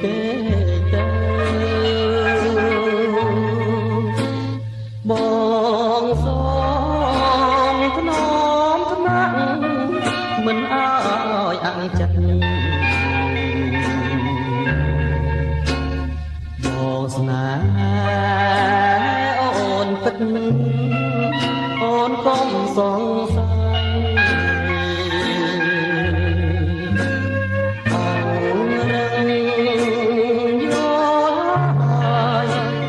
គេទៅបងសូមថ្នមថ្នាក់មិនអើយអាក់ចិត្តបងស្នេហ៍អូនពិតអូនកុំសង្ស័យ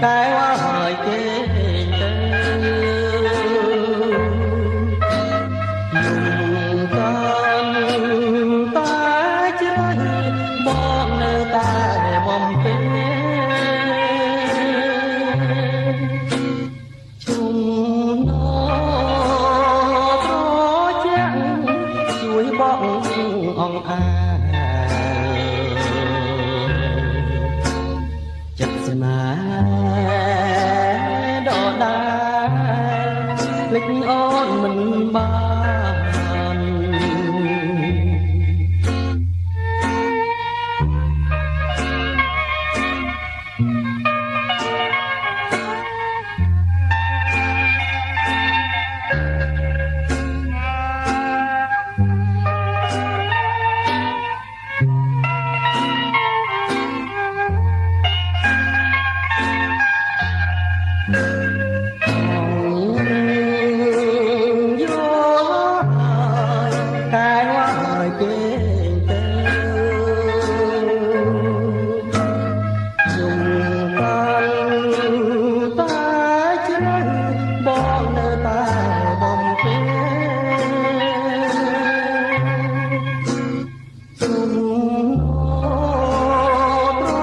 តែว่าហើយគេទៅយំកាន់តែជ្រៅបងនៅតែបំពេជុំនោត្រជាក់ជួយបងអង្អាចិត្តស្នេហ៍ដដែលភ្លេចអូនមិនបានតែว่าហើយគេទៅយំកាន់តែជ្រៅបងនៅតែបំពេជុំនោត្រ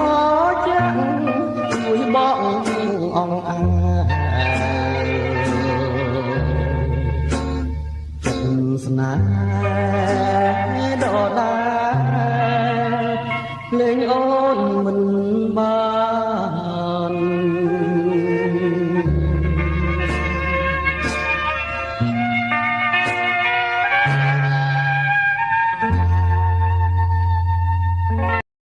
ជាក់ជួយបងអង្អាស្នេហ៍ដដែលលេងអូ